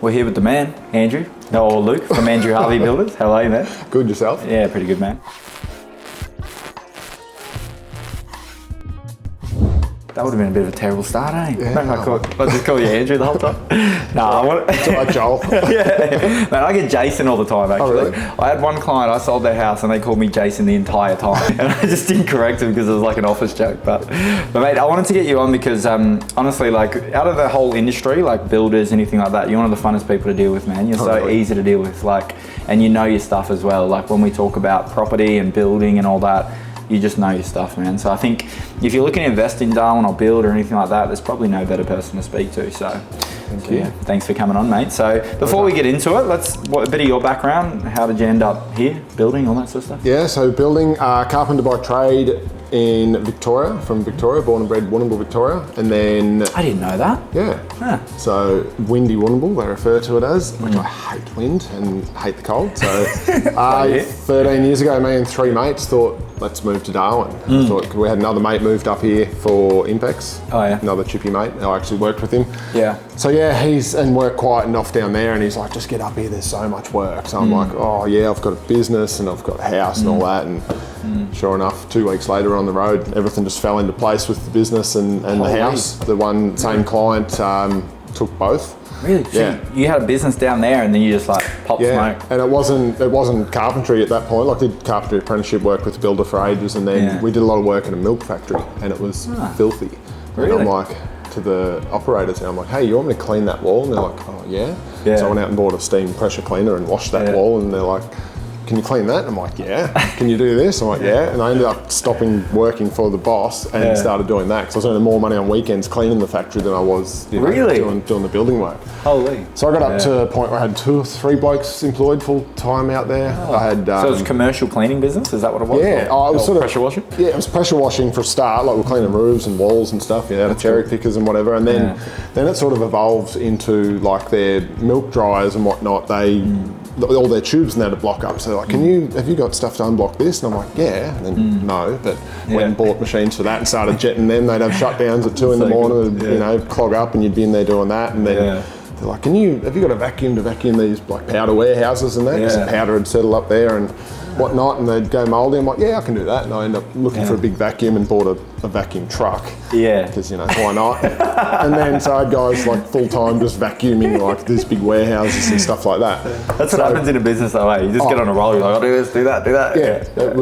We're here with the man, Andrew, or Luke from Andrew Harvey Builders. How are you, man? Good, yourself? Yeah, pretty good, man. That would have been a bit of a terrible start, eh? Yeah. I'll just call you Andrew the whole time. No, I want It's all right, Joel. yeah, man, I get Jason all the time, actually. Oh, really? I had one client, I sold their house, and they called me Jason the entire time. And I just didn't correct him because it was like an office joke. But mate, I wanted to get you on because, honestly, like, out of the whole industry, like builders, anything like that, you're one of the funnest people to deal with, man. You're so easy to deal with, like, and you know your stuff as well. Like, when we talk about property and building and all that, you just know your stuff, man. So I think if you're looking to invest in Darwin or build or anything like that, there's probably no better person to speak to. So, yeah, thanks for coming on, mate. So before we get into it, a bit of your background. How did you end up here, building, all that sort of stuff? Yeah, so building, carpenter by trade in Victoria, from Victoria, born and bred Warrnambool, Victoria. And then... I didn't know that. Yeah. Huh. So windy Warrnambool, they refer to it as, which I hate wind and hate the cold. So 13 years ago, me and three mates thought, let's move to Darwin. I thought, we had another mate moved up here for Impex. Oh, yeah. Another chippy mate. I actually worked with him. Yeah. So yeah, he's and we're quieting off down there, and he's like, just get up here, there's so much work. So I'm like, oh yeah, I've got a business and I've got a house and all that. And sure enough, 2 weeks later on the road, everything just fell into place with the business and the house. The same client took both. Really? So Yeah. you had a business down there and then you just like pop smoke. And it wasn't carpentry at that point. Like, I did carpentry apprenticeship work with a builder for ages, and then we did a lot of work in a milk factory, and it was filthy. Really? And I'm like, to the operators, and I'm like, hey, you want me to clean that wall? And they're like, oh yeah. So I went out and bought a steam pressure cleaner and washed that wall, and they're like, can you clean that? And I'm like, yeah. Can you do this? I'm like, yeah. And I ended up stopping working for the boss and started doing that, because I was earning more money on weekends cleaning the factory than I was doing the building work. Holy. So I got up to a point where I had 2 or 3 blokes employed full time out there. I had so it was a commercial cleaning business? Is that what it was? Yeah. Or, it was sort of pressure washing? Yeah, it was pressure washing for a start. Like, we're cleaning roofs and walls and stuff, out of cherry pickers and whatever. And then it sort of evolved into like their milk dryers and whatnot. All their tubes now to block up. So they're like, have you got stuff to unblock this? And I'm like, yeah. And then no, but went and bought machines for that and started jetting them. They'd have shutdowns at 2 in the morning, clog up, and you'd be in there doing that. And then they're like, have you got a vacuum to vacuum these like powder warehouses and that? Because the powder would settle up there and whatnot, and they'd go mouldy. I'm like, yeah, I can do that. And I end up looking for a big vacuum and bought a vacuum truck. Yeah. Because, why not? And then so I had guys like full time just vacuuming like these big warehouses and stuff like that. That's what happens in a business though, eh? You just get on a roll, you're like, I'll do this, do that, do that. Yeah, it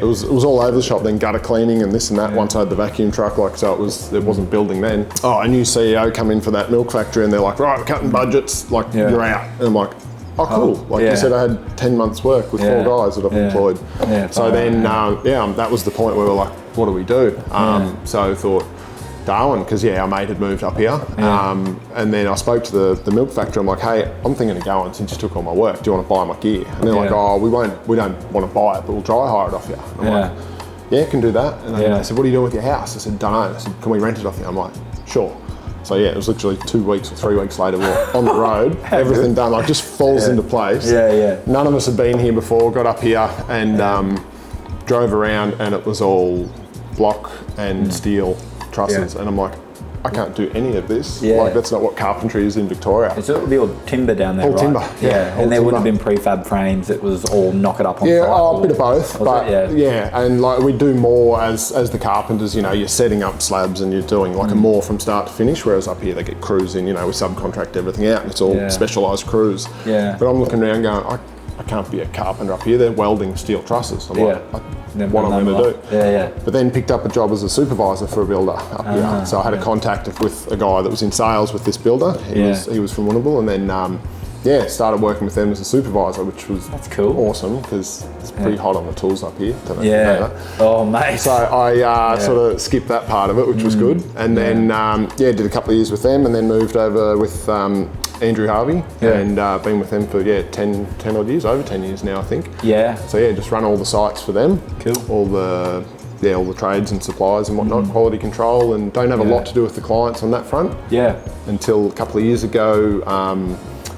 was all over the shop, then gutter cleaning and this and that once I had the vacuum truck, like, so it wasn't building then. Oh, a new CEO come in for that milk factory and they're like, right, we're cutting budgets, like you're out. And I'm like, oh, cool. Like you said, I had 10 months work with 4 guys that I've employed. So then, that was the point where we were like, what do we do? So I thought, Darwin, because our mate had moved up here. And then I spoke to the milk factory. I'm like, hey, I'm thinking of going since you took all my work. Do you want to buy my gear? And they're like, oh, we don't want to buy it, but we'll dry hire it off you. And I'm like, yeah, can do that. And then they said, what are you doing with your house? I said, don't know. I said, can we rent it off you? I'm like, sure. So it was literally 2 weeks or 3 weeks later, we were on the road, everything done, like just falls into place. None of us had been here before, got up here and drove around, and it was all block and steel trusses. And I'm like, I can't do any of this. Like, that's not what carpentry is in Victoria. It's all timber down there, all right? Timber, and there wouldn't have been prefab frames, it was all knock it up on site. A bit of both, but and like we do more as the carpenters, you're setting up slabs and you're doing like a more from start to finish, whereas up here they get crews in, we subcontract everything out and it's all specialised crews. But I'm looking around going, I can't be a carpenter up here, they're welding steel trusses. I'm like, what I'm going to do. But then picked up a job as a supervisor for a builder up here. So I had a contact with a guy that was in sales with this builder. He was from Warrnambool, and then started working with them as a supervisor, which was awesome because it's pretty hot on the tools up here. Don't know if you know that. Oh, mate. So I sort of skipped that part of it, which was good. And then did a couple of years with them, and then moved over with Andrew Harvey, and been with them for 10 odd years, over 10 years now, I think. So just run all the sites for them. All the trades and supplies and whatnot, quality control, and don't have a lot to do with the clients on that front. Until a couple of years ago,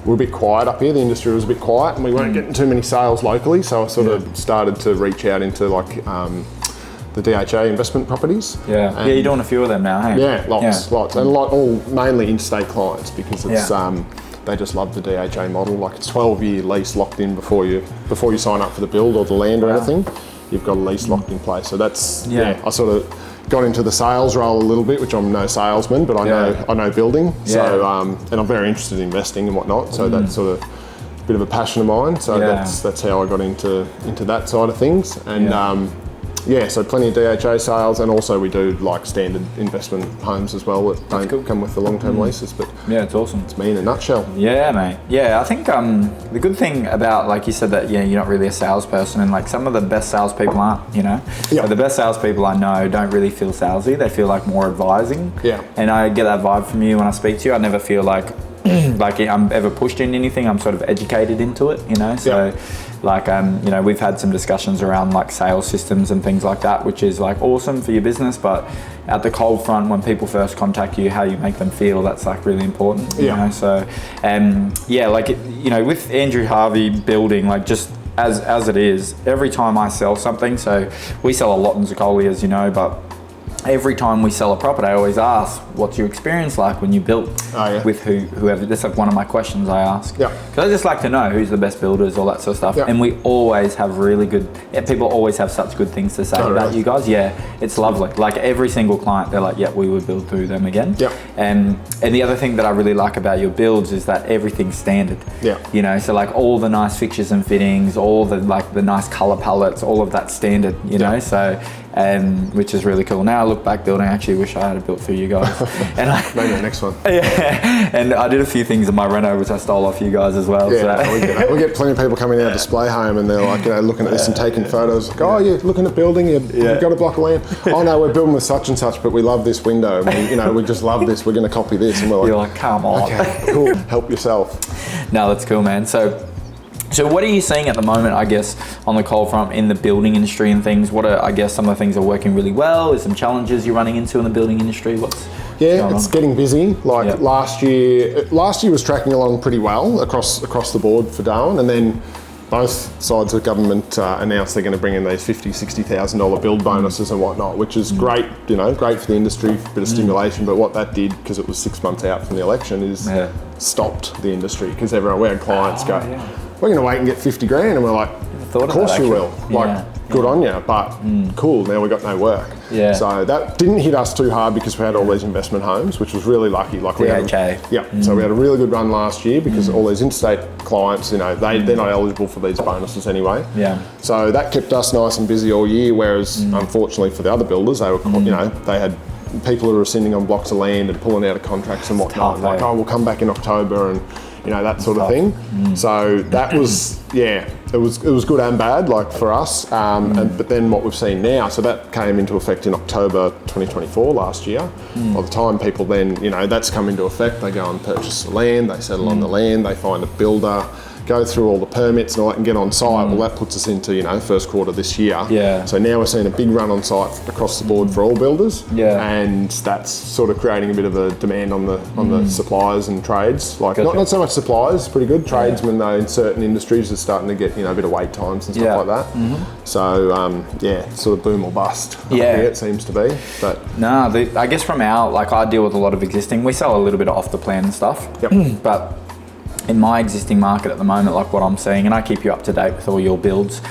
we were a bit quiet up here. The industry was a bit quiet, and we weren't getting too many sales locally. So I sort of started to reach out into like the DHA investment properties. You're doing a few of them now, hey? Lots, and all mainly interstate clients, because it's they just love the DHA model. Like it's 12-year lease locked in before you sign up for the build or the land or anything. You've got a lease locked in place. So that's I sort of got into the sales role a little bit, which I'm no salesman, but I know building. So and I'm very interested in investing and whatnot. So that's sort of a bit of a passion of mine. So that's how I got into that side of things. And so plenty of DHA sales, and also we do like standard investment homes as well that don't come with the long-term leases. But it's awesome. It's me in a nutshell. Yeah, mate. Yeah, I think the good thing about, like you said, that you're not really a salesperson, and like some of the best salespeople aren't. But the best salespeople I know don't really feel salesy. They feel like more advising. Yeah. And I get that vibe from you when I speak to you. I never feel like I'm ever pushed in anything. I'm sort of educated into it, So, we've had some discussions around like sales systems and things like that, which is like awesome for your business. But at the cold front, when people first contact you, how you make them feel, that's like really important. You know? So, with Andrew Harvey Building, like just as it is, every time I sell something, so we sell a lot in Zucoli, as you know, but every time we sell a property, I always ask, what's your experience like when you built with whoever? That's like one of my questions I ask. Yeah. Because I just like to know who's the best builders, all that sort of stuff. Yeah. And we always have really good, people always have such good things to say about you guys. Yeah, it's lovely. Like every single client, they're like, we would build through them again. Yeah. And the other thing that I really like about your builds is that everything's standard. Yeah. So like all the nice fixtures and fittings, all the nice color palettes, all of that standard, you know, so which is really cool. Now I look back building, I actually wish I had it built for you guys. And maybe the next one. Yeah, and I did a few things in my reno which I stole off you guys as well. Yeah, so. we get plenty of people coming in our display home and they're like, looking at this and taking photos. Like, oh, you're looking at building, you've got a block of land. Oh no, we're building with such and such, but we love this window. We just love this. We're going to copy this, and we're like, you're like, come on, okay, cool. Help yourself. No, that's cool, man. So what are you seeing at the moment, I guess, on the cold front in the building industry and things? What are, I guess, some of the things that are working really well? Is some challenges you're running into in the building industry? It's getting busy. Like last year was tracking along pretty well across the board for Darwin, and then both sides of government announced they're going to bring in these $50,000-$60,000 build bonuses and whatnot, which is great, great for the industry, a bit of stimulation. But what that did, because it was 6 months out from the election, is stopped the industry, because we had clients go, we're going to wait and get 50 grand, and we're like, of course you will. Good on you, but cool, now we got no work. Yeah. So that didn't hit us too hard because we had all these investment homes, which was really lucky. Like we had, so we had a really good run last year because all these interstate clients, they're not eligible for these bonuses anyway. Yeah. So that kept us nice and busy all year. Whereas unfortunately for the other builders, they were, they had people who were sitting on blocks of land and pulling out of contracts and whatnot. Like, we'll come back in October and that sort of thing. So that was, it was good and bad, like for us. But then what we've seen now, so that came into effect in October 2024 last year. By the time people then, that's come into effect, they go and purchase the land, they settle on the land, they find a builder, go through all the permits and all that and get on site. Well, that puts us into, first quarter this year. Yeah. So now we're seeing a big run on site across the board for all builders. Yeah. And that's sort of creating a bit of a demand on the suppliers and trades. Like not so much suppliers, pretty good. Tradesmen though in certain industries are starting to get, a bit of wait times and stuff like that. So sort of boom or bust. Yeah. It seems to be. But I guess from I deal with a lot of existing. We sell a little bit off the plan and stuff. Yep. But in my existing market at the moment, like what I'm seeing, and I keep you up to date with all your builds.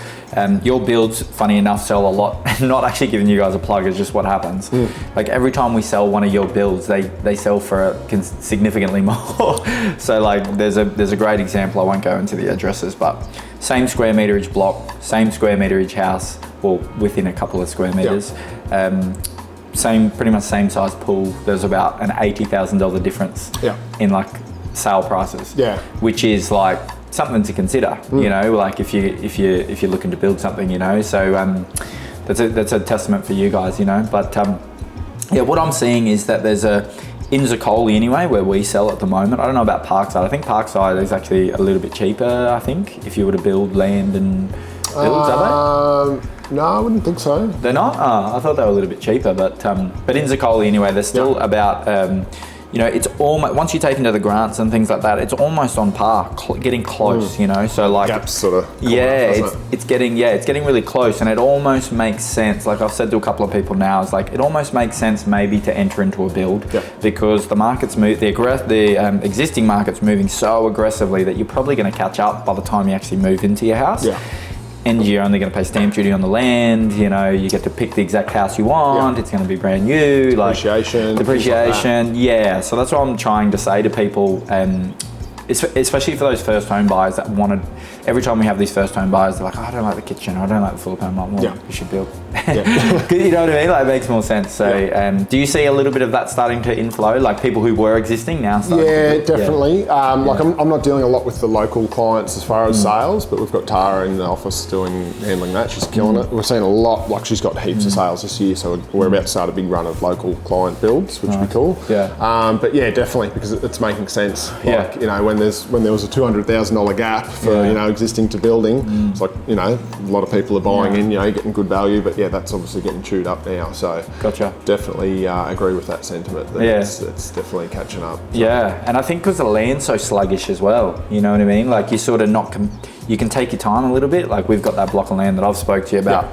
Your builds, funny enough, sell a lot. Not actually giving you guys a plug, it's just what happens. Like every time we sell one of your builds, they sell for significantly more. So like there's a great example. I won't go into the addresses, but same square meterage block, same square meterage house, or within a couple of square meters. Pretty much same size pool. There's about an $80,000 difference in like sale prices, which is like something to consider. Like if you're looking to build something, so that's a testament for you guys, but what I'm seeing is that there's in Zucoli anyway, where we sell at the moment. I don't know about Parkside. I think Parkside is actually a little bit cheaper, I think, if you were to build land and builds, are they? No, I wouldn't think so. They're not? I thought they were a little bit cheaper, but in Zucoli anyway, they're still about you know, it's almost, once you take into the grants and things like that, it's almost on par, getting close, you know, so like, gaps sort of, it's getting really close, and it almost makes sense. Like I've said to a couple of people now, it's like, it almost makes sense maybe to enter into a build, because the market's the existing market's moving so aggressively that you're probably going to catch up by the time you actually move into your house. And you're only going to pay stamp duty on the land, you know, you get to pick the exact house you want, it's going to be brand new. Depreciation. Yeah. So that's what I'm trying to say to people, especially for those first home buyers that every time we have these first home buyers, they're like, oh, I don't like the kitchen, I don't like the floor plan. I'm like, well, you should build. You know what I mean? Like, it makes more sense. So do you see a little bit of that starting to inflow, like people who were existing now starting to definitely. Like I'm not dealing a lot with the local clients as far as sales, but we've got Tara in the office handling that. She's killing it. We're seeing a lot, like she's got heaps of sales this year, so we're about to start a big run of local client builds, which would be cool. But yeah, definitely, because it's making sense. Like, you know, when there was a $200,000 gap for, you know, existing to building, it's like, you know, a lot of people are buying in, you know, getting good value, but yeah, that's obviously getting chewed up now. So definitely agree with that sentiment. That it's definitely catching up. So. Yeah, and I think because the land's so sluggish as well, you know what I mean? Like you sort of you can take your time a little bit. Like we've got that block of land that I've spoke to you about.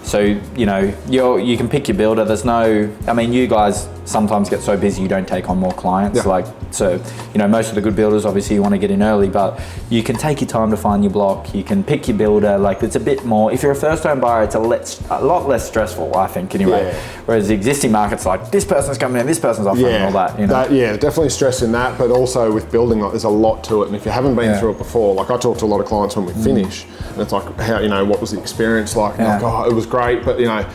So, you know, you can pick your builder. There's no, I mean, you guys sometimes get so busy you don't take on more clients. Like, so, you know, most of the good builders, obviously you want to get in early, but you can take your time to find your block. You can pick your builder. Like, it's a bit more, if you're a first home buyer, it's a lot less stressful, I think, anyway. Whereas the existing market's like, this person's coming in, this person's offering and all that, you know. Definitely stressing that, but also with building, like, there's a lot to it. And if you haven't been through it before, like I talk to a lot of clients when we finish, and it's like, how, you know, what was the experience like? Like, oh, it was great, but you know,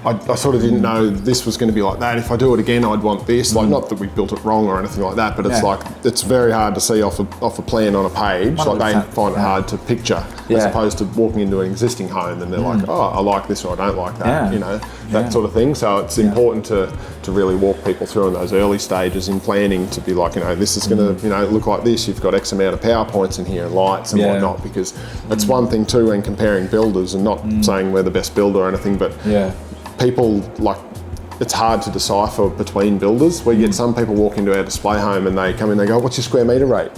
I sort of didn't know this was going to be like that. If I do it again, I'd want this. Like, not that we built it wrong or anything like that, but it's like, it's very hard to see off a plan on a page. 100%. Like they find it hard to picture, as opposed to walking into an existing home and they're like, oh, I like this or I don't like that, you know, that sort of thing. So it's important to really walk people through in those early stages in planning to be like, you know, this is going to, you know, look like this. You've got X amount of power points in here and lights and whatnot, because it's one thing too when comparing builders, and not saying we're the best builder or anything, but people, like, it's hard to decipher between builders. We get some people walk into our display home and they come in, they go, what's your square metre rate?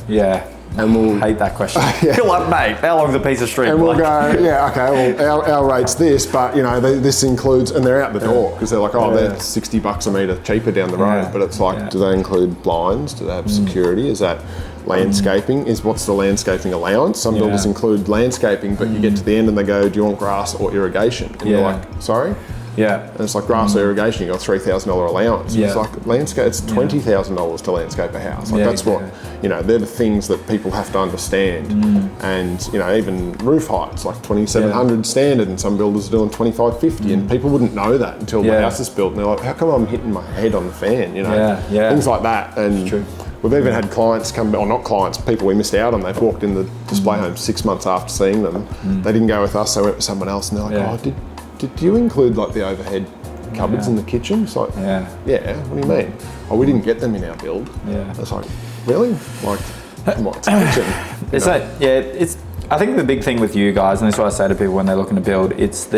And we'll hate that question. You're like, mate, how long's a piece of string? And we'll go, okay, well, our rate's this, but you know, this includes, and they're out the door because they're like, oh, they're $60 a metre cheaper down the road. But it's like, do they include blinds? Do they have security? Is that landscaping? What's the landscaping allowance? Some builders include landscaping, but you get to the end and they go, do you want grass or irrigation? And you're like, sorry? And it's like grass or irrigation, you got a $3,000 allowance. It's like landscape, it's $20,000 to landscape a house. Like that's what, you know, they're the things that people have to understand. And, you know, even roof heights, like 2,700 standard, and some builders are doing 2,550, and people wouldn't know that until the house is built. And they're like, how come I'm hitting my head on the fan? You know, things like that. And we've even had clients come, or not clients, people we missed out on. They've walked in the display home 6 months after seeing them. They didn't go with us, they went with someone else, and they're like, oh, did you include like the overhead cupboards in the kitchen? It's like, what do you mean? Oh, we didn't get them in our build. It's like, really? Like, come on, it's a kitchen. I think the big thing with you guys, and this is what I say to people when they're looking to build, it's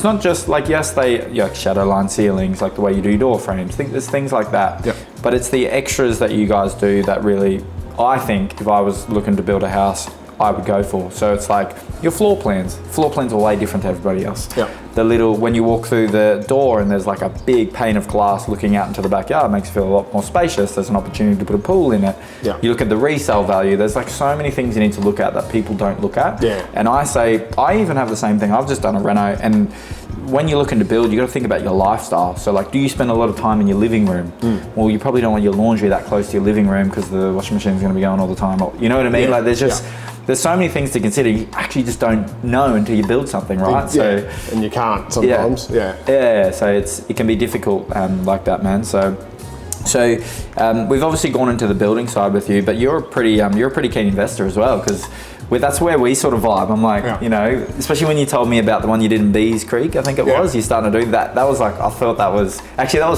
not just like, yes, like shadow line ceilings, like the way you do door frames. I think there's things like that. But it's the extras that you guys do that really, I think, if I was looking to build a house, I would go for. So it's like your floor plans. Floor plans are way different to everybody else. The little, when you walk through the door and there's like a big pane of glass looking out into the backyard, it makes you feel a lot more spacious. There's an opportunity to put a pool in it. You look at the resale value. There's like so many things you need to look at that people don't look at. And I say, I even have the same thing. I've just done a reno, and when you're looking to build, you got to think about your lifestyle. So like, do you spend a lot of time in your living room? Well, you probably don't want your laundry that close to your living room because the washing machine is going to be going all the time. Or, you know what I mean? Like there's just, there's so many things to consider. You actually just don't know until you build something, right? And you can't sometimes. So it can be difficult like that, man. So we've obviously gone into the building side with you, but you're a pretty keen investor as well, because that's where we sort of vibe. I'm like, you know, especially when you told me about the one you did in Bees Creek, I think it was, you're starting to do that. That was like, I thought that was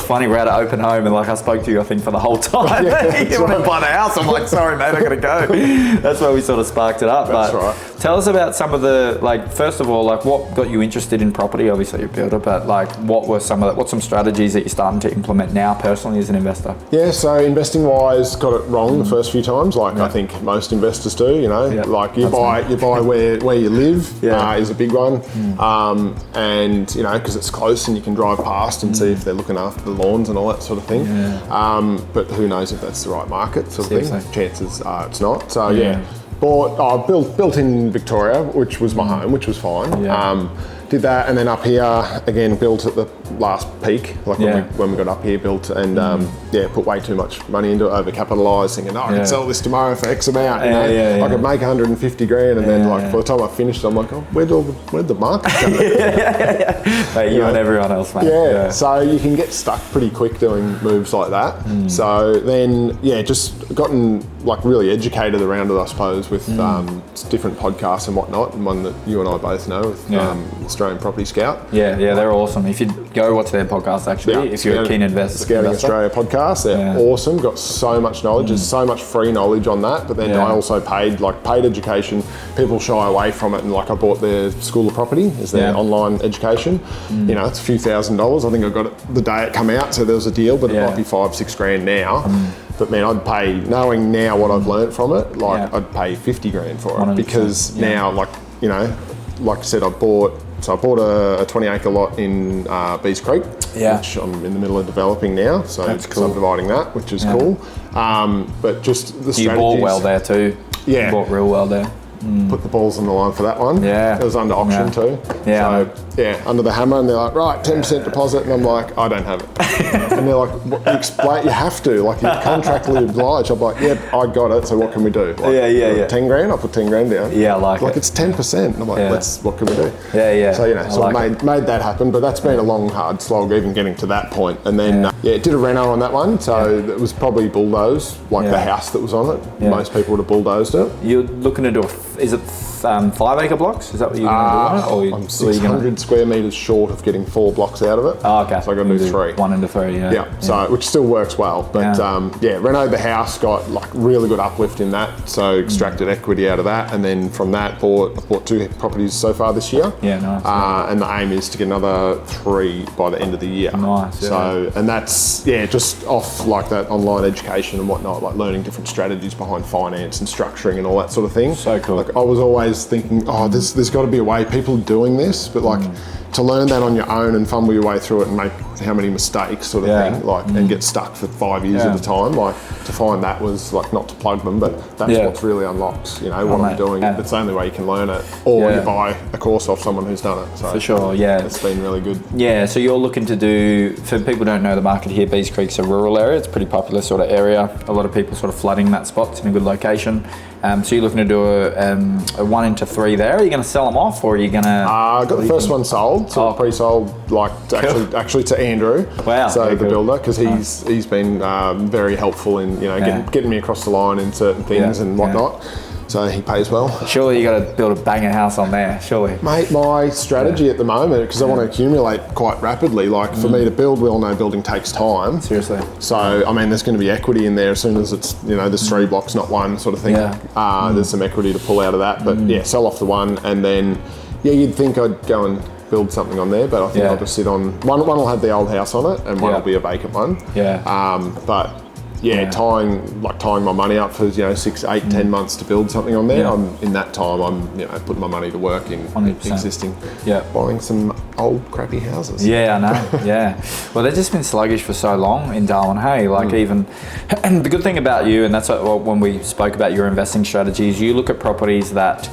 funny. We're at an open home and like I spoke to you, I think, for the whole time. You want to buy the house? I'm like, sorry, mate, I gotta go. That's where we sort of sparked it up. Tell us about some of the, like, first of all, like what got you interested in property? Obviously you're a builder, but like what's some strategies that you're starting to implement now personally as an investor? Yeah, so investing wise, got it wrong the first few times, like I think most investors do, you know, like you buy where you live is a big one. And, you know, because it's close and you can drive past and see if they're looking after the lawns and all that sort of thing. But who knows if that's the right market sort of thing. Chances are it's not. So built in Victoria, which was my home, which was fine. Did that, and then up here again, built at the last peak, like when we got up here, built and put way too much money into it, overcapitalised, thinking, I could sell this tomorrow for X amount. I could make 150 grand, and then like by the time I finished, I'm like, oh, where'd the market come? Like you and everyone else, mate. So you can get stuck pretty quick doing moves like that. So then, just gotten like really educated around it, I suppose, with different podcasts and whatnot, and one that you and I both know with Australian Property Scout. They're awesome. If you go watch their podcast, actually, if you're a keen investor. Scouting Australia podcast, they're awesome. Got so much knowledge. There's so much free knowledge on that. But then I also paid education. People shy away from it, and like I bought their School of Property as their online education. You know, it's a few $1,000s. I think I got it the day it came out, so there was a deal, but it might be $5-6 grand now. But man, I'd pay, knowing now what I've learned from it, I'd pay 50 grand for it because now, like I said, I bought a 20-acre lot in Bees Creek, which I'm in the middle of developing now. So subdividing that, which is cool. But just the strategies. You bought well there too. You bought real well there. Put the balls on the line for that one. It was under auction too. So under the hammer, and they're like, right, 10% deposit, and I'm like, I don't have it. And they're like, you have to, like, you're contractually obliged. I'm like, I got it. So what can we do? Like, 10 grand. I put 10 grand down. Like it's 10%. And I'm like, what can we do? So made that happen. But that's been a long, hard slog, even getting to that point. And then did a reno on that one. So it was probably bulldozed, like the house that was on it. Most people would have bulldozed it. You're looking to do is it 5-acre blocks? Is that what you're going to do? I'm 600 square metres short of getting 4 blocks out of it. Oh, okay. So I got to do 3. 1 into 3, So which still works well. But renovated the house, got like really good uplift in that. So extracted equity out of that, and then from that I've bought 2 properties so far this year. Nice. And the aim is to get another 3 by the end of the year. Nice. So and that's just off like that online education and whatnot, like learning different strategies behind finance and structuring and all that sort of thing. So cool. Like I was always thinking, there's got to be a way. People are doing this, but like to learn that on your own and fumble your way through it and make how many mistakes sort of thing, like and get stuck for 5 years at a time, like to find that was like, not to plug them, but that's what's really unlocks, what I'm doing. That's the only way you can learn it, or you buy a course off someone who's done it. So for sure, it's been really good. So you're looking to do, for people who don't know the market here, Bees Creek's a rural area. It's a pretty popular sort of area. A lot of people sort of flooding that spot. It's in a good location. So you're looking to do a 1 into 3 there. Are you going to sell them off, or are you going to? I got the first one sold, pre-sold, like actually to Andrew. Wow. So the builder, because he's been very helpful in getting me across the line in certain things and whatnot. So he pays well. Surely you got to build a banger house on there, surely. Mate, my strategy at the moment, because I want to accumulate quite rapidly, like for me to build, we all know building takes time. Seriously. So, I mean, there's going to be equity in there as soon as it's, there's 3 blocks, not 1 sort of thing. There's some equity to pull out of that, but sell off the 1, and then, you'd think I'd go and build something on there, but I think I'll just sit on, one will have the old house on it, and one will be a vacant one. But tying my money up for 6, 8, 10 months to build something on there. In that time, I'm putting my money to work in 100%. Existing, buying some old crappy houses. I know. Well, they've just been sluggish for so long in Darwin. Hey, even, and the good thing about you, and that's what, when we spoke about your investing strategies, you look at properties that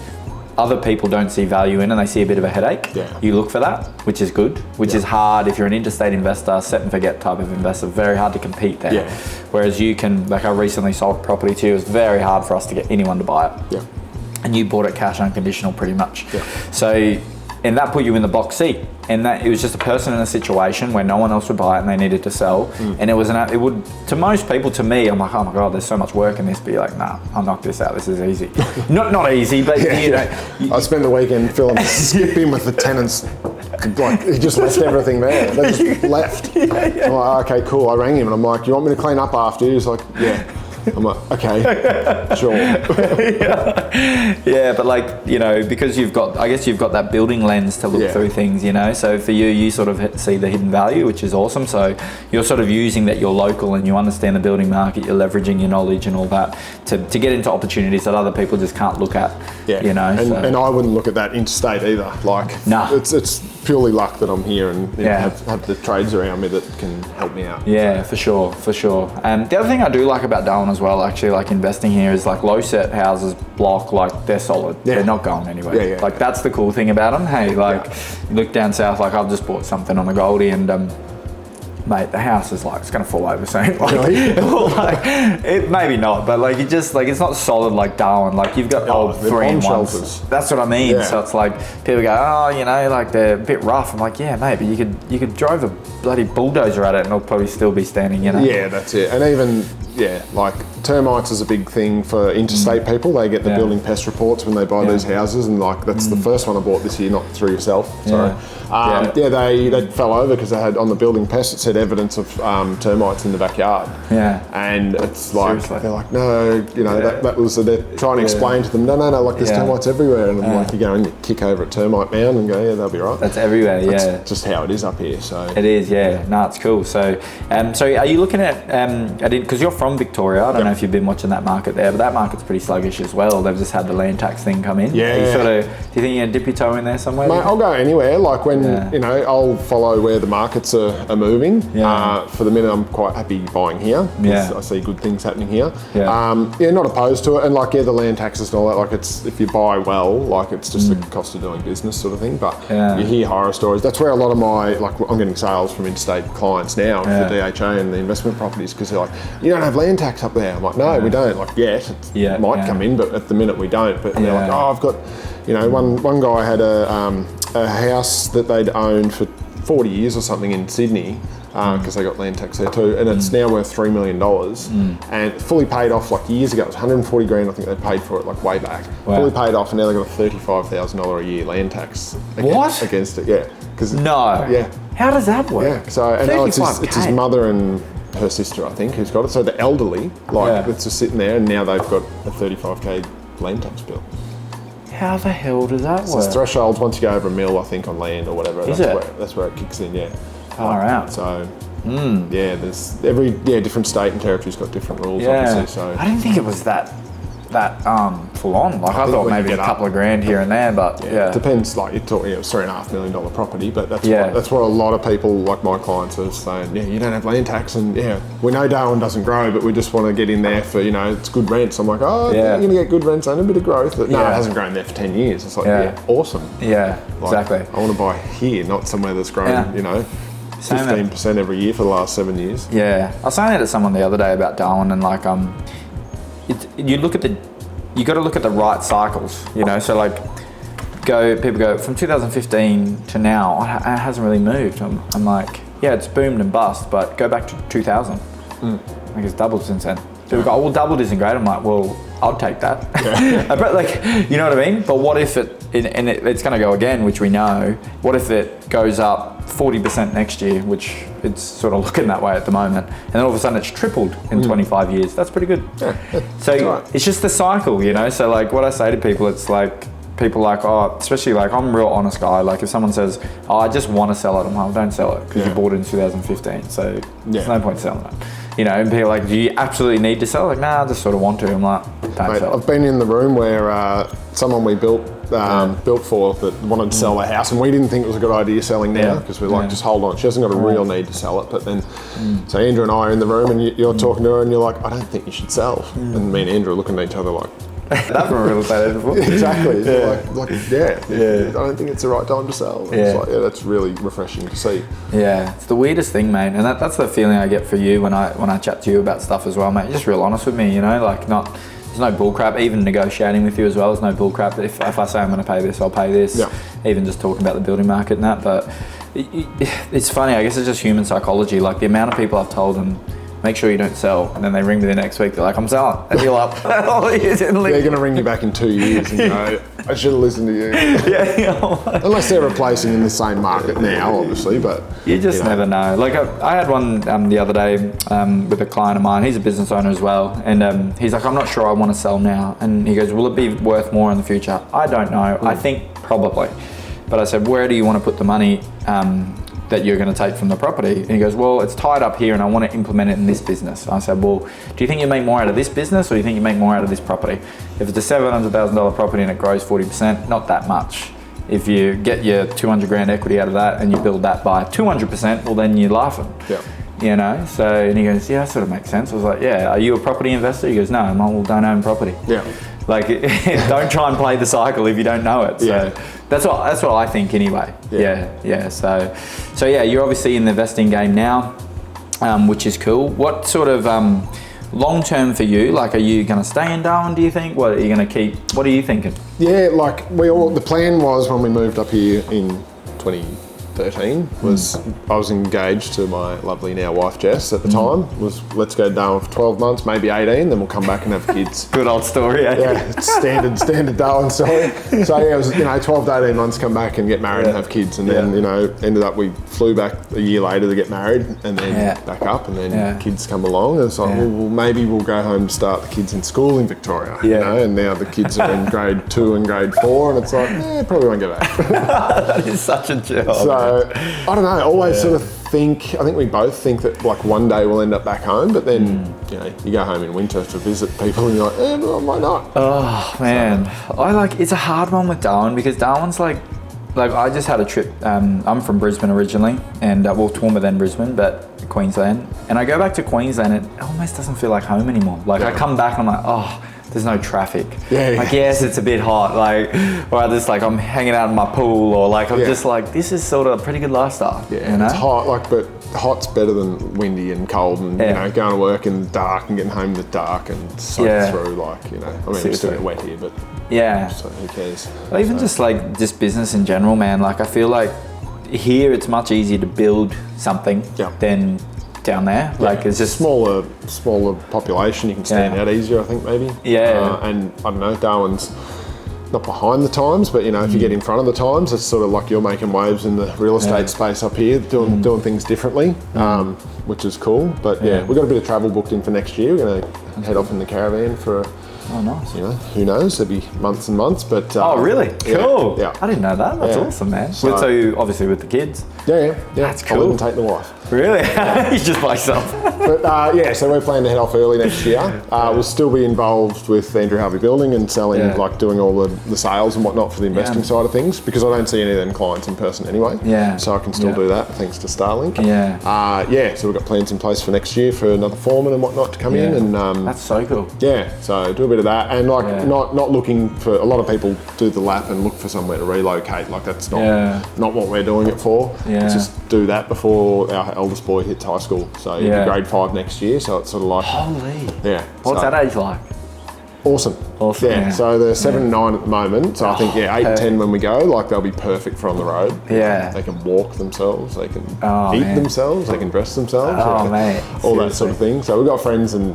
other people don't see value in and they see a bit of a headache. You look for that, which is good, which is hard if you're an interstate investor, set and forget type of investor, very hard to compete there. Whereas you can, like I recently sold property to you, it was very hard for us to get anyone to buy it. And you bought it cash unconditional pretty much. So, and that put you in the box seat. And that it was just a person in a situation where no one else would buy it and they needed to sell. And it would, to most people, to me, I'm like, oh my God, there's so much work in this. But you're like, nah, I'll knock this out. This is easy. not easy, but I spent the weekend skipping with the tenants. Like, he just left everything there. They just left. I'm like, okay, cool. I rang him and I'm like, you want me to clean up after you? He's like, yeah. I'm like, okay, sure. Yeah, but like, you know, because you've got that building lens to look through things, you know. So for you sort of see the hidden value, which is awesome. So you're sort of using that you're local and you understand the building market, you're leveraging your knowledge and all that to get into opportunities that other people just can't look at. Yeah. You know. And I wouldn't look at that interstate either. Like, it's purely luck that I'm here and have the trades around me that can help me out. Yeah, for sure. And the other thing I do like about Darwin as well, actually, like investing here, is like low set houses, block, like they're solid. Yeah. They're not going anywhere. Like that's the cool thing about them. Hey, like you look down south, like I've just bought something on the Goldie and mate, the house is like, it's going to fall over soon. Maybe not, but like, it's not solid like Darwin. Like you've got old 3-in-1s. That's what I mean. Yeah. So it's like, people go, oh, you know, like they're a bit rough. I'm like, yeah, mate, but you could drive a bloody bulldozer at it and it'll probably still be standing, you know? Yeah, that's it. And even, like termites is a big thing for interstate people. They get the building pest reports when they buy these houses, and like that's the first one I bought this year, not through yourself. Sorry. They fell over because they had on the building pest, it said evidence of termites in the backyard. Yeah. And it's like, they're like, no, you know, that was, they're trying to explain to them, no, like there's termites everywhere. And I'm like, you go and you kick over at termite mound and go, yeah, they'll be right. That's everywhere, that's just how it is up here. So it is, no, it's cool. So, so are you looking at, because you're from Victoria, I don't know if you've been watching that market there, but that market's pretty sluggish as well. They've just had the land tax thing come in. Yeah. Do you think you're going to dip your toe in there somewhere? Mate, I'll go anywhere. Like when, you know, I'll follow where the markets are moving. For the minute, I'm quite happy buying here. I see good things happening here. Not opposed to it. And like, the land taxes and all that, like it's, if you buy well, like it's just the cost of doing business sort of thing. But you hear horror stories. That's where a lot of my, like I'm getting sales from interstate clients now for the DHA and the investment properties, because they're like, you don't have land tax up there. I'm like, no, we don't. Like yet, it might come in, but at the minute we don't. But they're like, oh, I've got, you know, one guy had a house that they'd owned for 40 years or something in Sydney, because they got land tax there too, and it's now worth $3 million and fully paid off like years ago. It was 140 grand, I think they paid for it like way back. Fully paid off, and now they've got a $35,000 a year land tax against it. How does that work? Yeah, so and it's his mother and her sister, I think, who's got it. So the elderly, it's just sitting there, and now they've got a 35k land tax bill. How the hell does that work? It's thresholds once you go over $1 million, I think, on land or whatever. That's where it kicks in. Far out. So there's every different state and territory's got different rules. Obviously. So I didn't think it was that full on. Like I thought maybe a couple of grand here and there, but it depends. Like you're talking, it's $3.5 million property, but that's what a lot of people, like my clients, are saying. Yeah, you don't have land tax, and we know Darwin doesn't grow, but we just want to get in there for, you know, it's good rents. I'm like, you're going to get good rents and a bit of growth. But no, it hasn't grown there for 10 years. It's like, awesome. Yeah, exactly. I want to buy here, not somewhere that's grown, you know, 15% every year for the last 7 years. Yeah, I was saying that to someone the other day about Darwin, and like you got to look at the right cycles, you know. So like, people go from 2015 to now, it hasn't really moved. I'm like, it's boomed and bust, but go back to 2000, I think it's doubled since then. People go, well, doubled isn't great. I'm like, well, I'll take that. But like, you know what I mean? But what if it's going to go again, which we know. What if it goes up 40% next year, which it's sort of looking that way at the moment, and then all of a sudden it's tripled in 25 years? That's pretty good. So it's just the cycle, you know. So like, what I say to people, it's like, people like, especially like, I'm a real honest guy. Like if someone says, I just want to sell it, I'm like, don't sell it, because you bought it in 2015. So there's no point selling it. You know, and people are like, do you absolutely need to sell? Like, nah, I just sort of want to. I'm like, don't sell it. I've been in the room where someone we built for that wanted to sell the house, and we didn't think it was a good idea selling now, because we're like, just hold on. She hasn't got a real need to sell it. But then, so Andrew and I are in the room, and you're talking to her, and you're like, I don't think you should sell. And me and Andrew are looking at each other like, that's from a real estate agent before. Exactly. I don't think it's the right time to sell. It's like, that's really refreshing to see. Yeah, it's the weirdest thing, mate, and that's the feeling I get for you when I chat to you about stuff as well, mate. You're just real honest with me, you know, like there's no bull crap. Even negotiating with you as well, there's no bull crap. If I say I'm going to pay this, I'll pay this. Even just talking about the building market and that, but it's funny. I guess it's just human psychology. Like the amount of people I've told them, make sure you don't sell. And then they ring me the next week. They're like, I'm selling. And you're like, they're going to ring you back in 2 years and go, I should have listened to you. Unless they're replacing in the same market now, obviously, but... You just never know. Like I had one the other day with a client of mine. He's a business owner as well. And he's like, I'm not sure I want to sell now. And he goes, will it be worth more in the future? I don't know. I think probably. But I said, where do you want to put the money that you're going to take from the property? And he goes, well, it's tied up here and I want to implement it in this business. I said, well, do you think you make more out of this business or do you think you make more out of this property? If it's a $700,000 property and it grows 40%, not that much. If you get your 200 grand equity out of that and you build that by 200%, well, then you're laughing. Yeah. You know, so, and he goes, yeah, that sort of makes sense. I was like, yeah, are you a property investor? He goes, no. I'm like, well, don't own property. Yeah. Like, don't try and play the cycle if you don't know it. So that's what I think anyway. Yeah. So yeah, you're obviously in the investing game now, which is cool. What sort of long term for you? Like, are you going to stay in Darwin, do you think? What are you going to keep? What are you thinking? Yeah, like the plan was when we moved up here in 2013 was I was engaged to my lovely now wife Jess at the time, was let's go Darwin for 12 months, maybe 18, then we'll come back and have kids. Good old story, eh? Yeah, it's standard Darwin story. So yeah, it was 12 to 18 months, come back and get married and have kids, and then ended up we flew back a year later to get married and then back up, and then kids come along and it's like well, maybe we'll go home to start the kids in school in Victoria, you know, and now the kids are in grade 2 and grade 4 and it's like probably won't go back. That is such a job. So I don't know, I always sort of think, I think we both think that like one day we'll end up back home, but then you go home in winter to visit people and you're like, well, why not? Oh man, it's a hard one with Darwin because Darwin's like I just had a trip. I'm from Brisbane originally, and Toowoomba then Brisbane, but Queensland. And I go back to Queensland, and it almost doesn't feel like home anymore. Like I come back, and I'm like, oh, there's no traffic. Like yes, it's a bit hot. Like, or I just like I'm hanging out in my pool, or like I'm just like this is sort of a pretty good lifestyle. Yeah, you know? It's hot. But hot's better than windy and cold, and going to work in the dark and getting home in the dark and soak through. Like I mean, we still get wet here, but. So who cares? Well, even just business in general, man. Like I feel like here it's much easier to build something than down there. Like it's just smaller population. You can stand out easier, I think maybe. And I don't know, Darwin's not behind the times, but if you get in front of the times, it's sort of like you're making waves in the real estate space up here, doing things differently, which is cool. But we've got a bit of travel booked in for next year. We're going to head off in the caravan for. Oh, nice. Who knows? There'll be months and months, but... oh, really? Cool. Yeah. I didn't know that. That's awesome, man. So obviously with the kids. Yeah. That's cool. I'll even take the wife. Really? You're just by yourself. But so we're planning to head off early next year. We'll still be involved with Andrew Harvey Building and selling, like doing all the sales and whatnot for the investing side of things, because I don't see any of them clients in person anyway. So I can still do that thanks to Starlink. So we've got plans in place for next year for another foreman and whatnot to come in. And that's so cool. So do a bit of that, and not looking for, a lot of people do the lap and look for somewhere to relocate. Like that's not what we're doing it for. It's just do that before our eldest boy hits high school. So he'll be grade 5 next year. So it's sort of like What's that age like? Awesome. So they're 7 and 9 at the moment. So I think 8 and 10 when we go, like they'll be perfect for on the road. They can walk themselves, they can eat themselves, they can dress themselves. All that sort of thing. So we've got friends and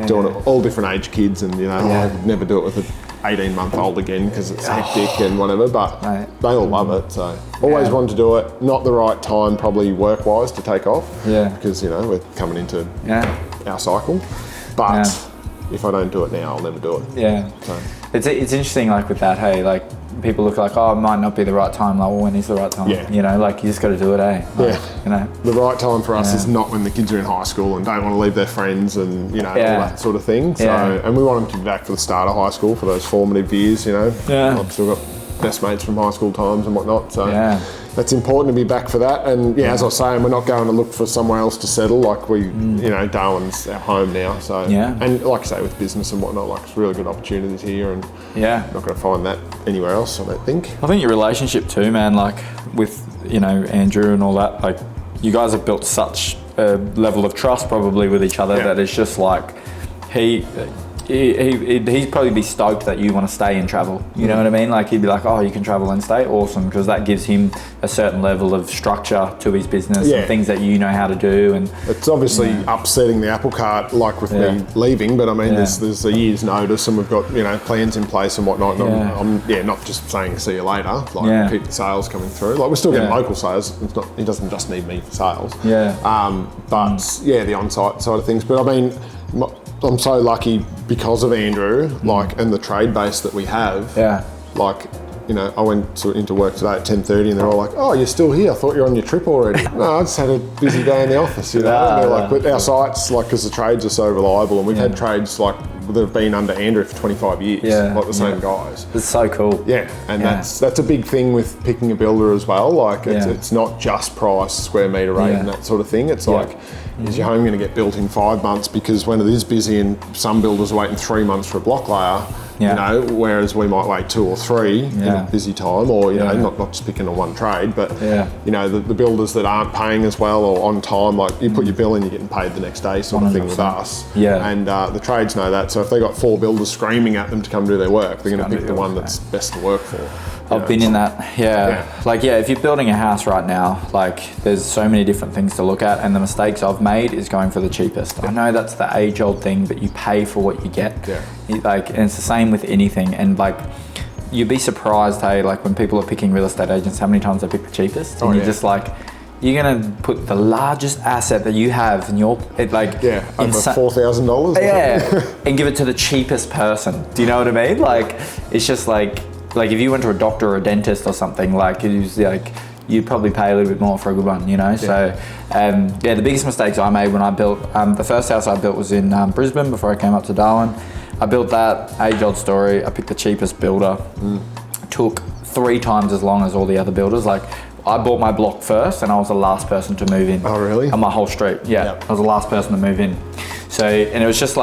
doing it, all different age kids, and I'd never do it with an 18-month-old again because it's hectic and whatever, but they all love it. So always wanted to do it. Not the right time probably work-wise to take off. Because we're coming into our cycle. But if I don't do it now, I'll never do it. So. It's interesting, like with that, hey, like people look like, oh, it might not be the right time. Like, well, when is the right time? Like you just got to do it, eh? Like, the right time for us is not when the kids are in high school and don't want to leave their friends and all that sort of thing. So, and we want them to be back for the start of high school for those formative years. I've still got best mates from high school times and whatnot. So that's important to be back for that. And as I was saying, we're not going to look for somewhere else to settle. Like Darwin's our home now. So and like I say, with business and whatnot, like it's really good opportunities here, and not going to find that anywhere else, I don't think. I think your relationship too, man. Like with Andrew and all that. Like you guys have built such a level of trust probably with each other that it's just like he'd probably be stoked that you want to stay and travel. You know what I mean? Like he'd be like, oh, you can travel and stay, awesome, because that gives him a certain level of structure to his business and things that you know how to do. And it's obviously upsetting the apple cart, like with me leaving, but I mean, there's a year's notice, and we've got plans in place and whatnot. And I'm not just saying see you later. Like keep the sales coming through. Like we're still getting local sales. It's not. He doesn't just need me for sales. But the on-site side of things. But I mean, I'm so lucky because of Andrew, and the trade base that we have. I went into work today at 10:30, and they're all like, "Oh, you're still here? I thought you were on your trip already." No, I just had a busy day in the office. And they're like, "But our sites, because the trades are so reliable, and we've had trades that have been under Andrew for 25 years, like the same guys." It's so cool. And that's a big thing with picking a builder as well. Like it's not just price, square metre rate, and that sort of thing. It's like, is your home going to get built in 5 months? Because when it is busy, and some builders are waiting 3 months for a block layer. Whereas we might wait 2 or 3 in a busy time, or not just picking on one trade, but the builders that aren't paying as well or on time, like you put your bill in, you're getting paid the next day, sort of thing with us. And the trades know that. So if they got 4 builders screaming at them to come do their work, they're going to pick the one that's best to work for. I've been in that, if you're building a house right now, there's so many different things to look at, and the mistakes I've made is going for the cheapest. I know that's the age-old thing, but you pay for what you get. And it's the same with anything, and you'd be surprised, when people are picking real estate agents, how many times they pick the cheapest, and you're just you're gonna put the largest asset that you have in your over $4,000. And give it to the cheapest person. Do you know what I mean? It's just if you went to a doctor or a dentist or something, you'd probably pay a little bit more for a good one, So, the biggest mistakes I made when I built, the first house I built was in Brisbane before I came up to Darwin. I built that, age-old story. I picked the cheapest builder. Took 3 times as long as all the other builders. I bought my block first, and I was the last person to move in. Oh, really? On my whole street, I was the last person to move in. So, and it was just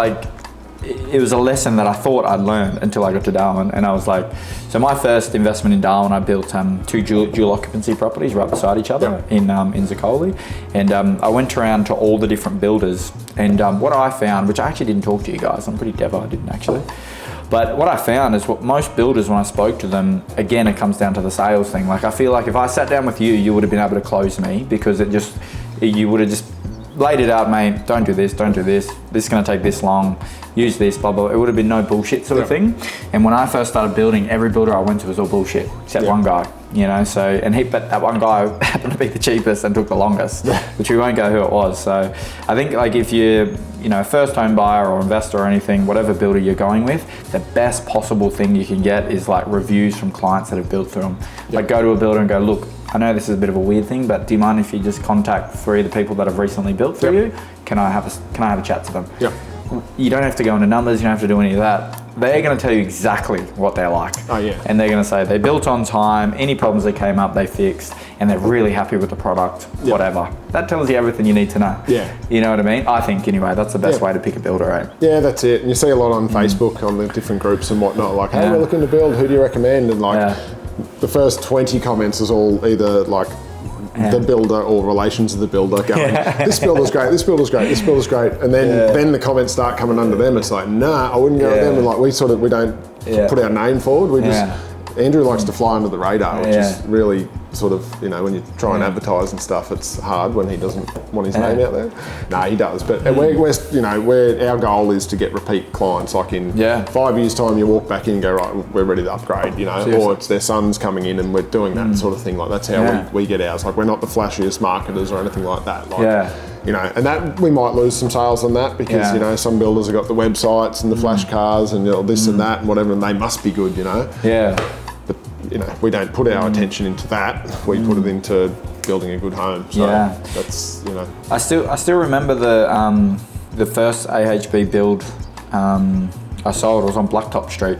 it was a lesson that I thought I'd learned until I got to Darwin, and I was so my first investment in Darwin, I built 2 dual occupancy properties right beside each other in Zicoli, and I went around to all the different builders, and what I found, which I actually didn't talk to you guys, I'm pretty devo, I didn't actually, but what I found is what most builders, when I spoke to them, again, it comes down to the sales thing. I feel like if I sat down with you, you would have been able to close me, because you would have just laid it out, mate, don't do this is going to take this long, use this, blah, blah. It would have been no bullshit sort of thing. And when I first started building, every builder I went to was all bullshit, except one guy, so, but that one guy happened to be the cheapest and took the longest, which we won't go who it was. So I think if you're, a first home buyer or investor or anything, whatever builder you're going with, the best possible thing you can get is reviews from clients that have built through them. Go to a builder and go, look, I know this is a bit of a weird thing, but do you mind if you just contact 3 of the people that have recently built through you? Can I have a chat to them? You don't have to go into numbers, you don't have to do any of that. They're going to tell you exactly what they're like. And they're going to say they built on time, any problems that came up they fixed, and they're really happy with the product, whatever. That tells you everything you need to know. You know what I mean? I think anyway, that's the best way to pick a builder, right? Yeah, that's it. And you see a lot on Facebook, on the different groups and whatnot, hey, we're looking to build, who do you recommend? And the first 20 comments is all either the builder or relations of the builder going, this builder's great, this builder's great, this builder's great. And then the comments start coming under them. It's nah, I wouldn't go with them. And we don't put our name forward. We just, Andrew likes to fly under the radar, which is really sort of, when you try and advertise and stuff, it's hard when he doesn't want his name out there. No, he does. But we're our goal is to get repeat clients. In 5 years' time, you walk back in and go, right, we're ready to upgrade, or it's their son's coming in and we're doing that sort of thing. That's how we get ours. We're not the flashiest marketers or anything like that. And that we might lose some sales on that because some builders have got the websites and the flash cars and this and that and whatever, and they must be good. But we don't put our attention into that. We put it into building a good home. So that's I still remember the first AHB build I sold was on Blacktop Street,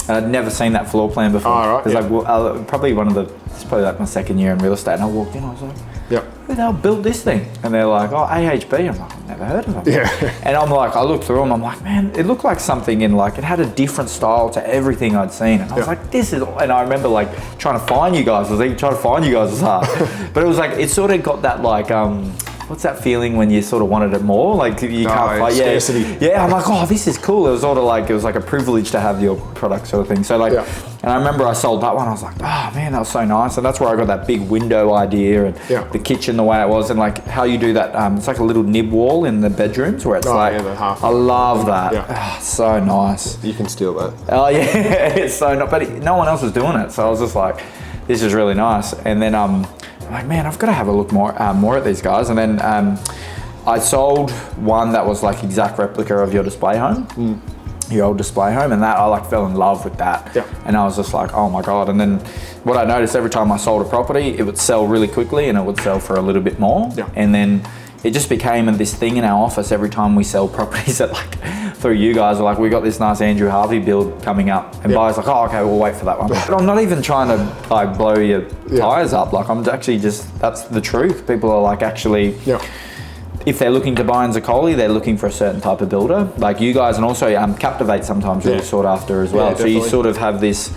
and I'd never seen that floor plan before. Oh, right. It was probably it's probably my second year in real estate, and I walked in, I was like, who the hell built this thing? And they're like, oh, AHB. I'm like, I've never heard of them. And I'm like, I looked through them, I'm like, man, it looked like something in it had a different style to everything I'd seen. And I was like, this is, and I remember trying to find you guys. I was trying to find you guys was hard. But it was it sort of got that what's that feeling when you sort of wanted it more? Like you can't fight. Scarcity. Yeah, I'm like, oh, this is cool. It was sort of like, it was like a privilege to have your product sort of thing. So like, and I remember I sold that one. I was like, oh man, that was so nice. And that's where I got that big window idea and the kitchen the way it was, and like how you do that. It's like a little nib wall in the bedrooms where it's I love that. Oh, so nice. You can steal that. Oh yeah, it's so not. But no one else was doing it, so I was just like, this is really nice. And then I'm like, man, I've got to have a look more at these guys. And then I sold one that was like exact replica of your display home, your old display home, and that I like fell in love with that. And I was just like, oh my God. And then what I noticed, every time I sold a property, it would sell really quickly and it would sell for a little bit more. And then it just became this thing in our office every time we sell properties that like through you guys are like, we got this nice Andrew Harvey build coming up, and buyers like, oh okay, we'll wait for that one. But I'm not even trying to like blow your tires up. Like I'm actually just, that's the truth. People are like actually, if they're looking to buy in Zaccoli, they're looking for a certain type of builder, like you guys, and also Captivate sometimes really sought after as well. So you sort of have this,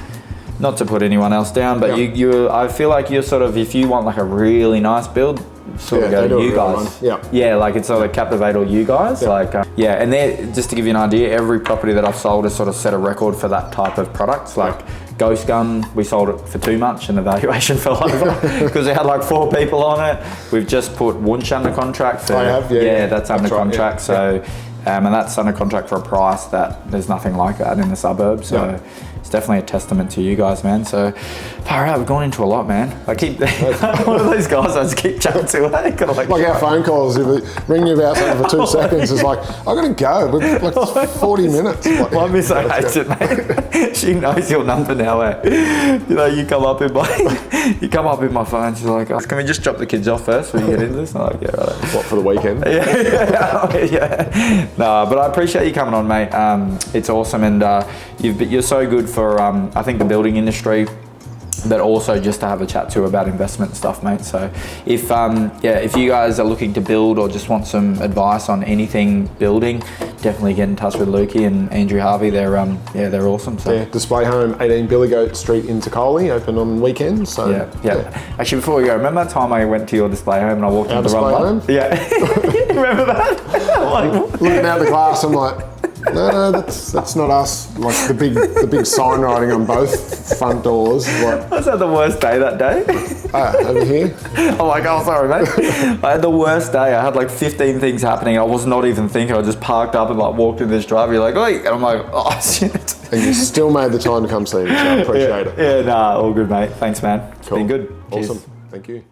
not to put anyone else down, but you I feel like you're sort of, if you want like a really nice build, sort of go to you guys. Like it's sort of Captivate or you guys. Like and they're, just to give you an idea, every property that I've sold has sort of set a record for that type of products. Like Ghost Gun, we sold it for too much and the valuation fell over because it had like 4 people on it. We've just put Wunsch under contract for, that's under contract. So and that's under contract for a price that there's nothing like that in the suburbs. So it's definitely a testament to you guys, man. So far out, we've gone into a lot, man. I keep one of those guys I just keep chatting to. Like our phone calls, if we ring you about something for 2 seconds, it's like, I gotta go. We're like 40 minutes. Like, my miss hates it, mate. She knows your number now, You know, you come up in my phone. She's like, oh, can we just drop the kids off first before you get into this? I'm like, yeah, right. What, for the weekend? No, but I appreciate you coming on, mate. It's awesome, and you're so good for I think the building industry, but also just to have a chat to about investment stuff, mate. So if you guys are looking to build or just want some advice on anything building, definitely get in touch with Lukey and Andrew Harvey. They're awesome. So display home, 18 Billygoat Street in Zaccoli, open on weekends. So Actually, before we go, remember that time I went to your display home and I walked into the wrong one? Remember that? Looking out the glass, I'm like, no, that's not us. Like the big sign writing on both front doors. Like, was that the worst day that day? Over here. I'm like, oh, sorry, mate. I had the worst day. I had like 15 things happening. I was not even thinking. I just parked up and like walked in this drive. You're like, oi, and I'm like, oh shit. And you still made the time to come see me, so I appreciate it. Yeah, nah, all good, mate. Thanks, man. It's been good. Awesome. Cheers. Thank you.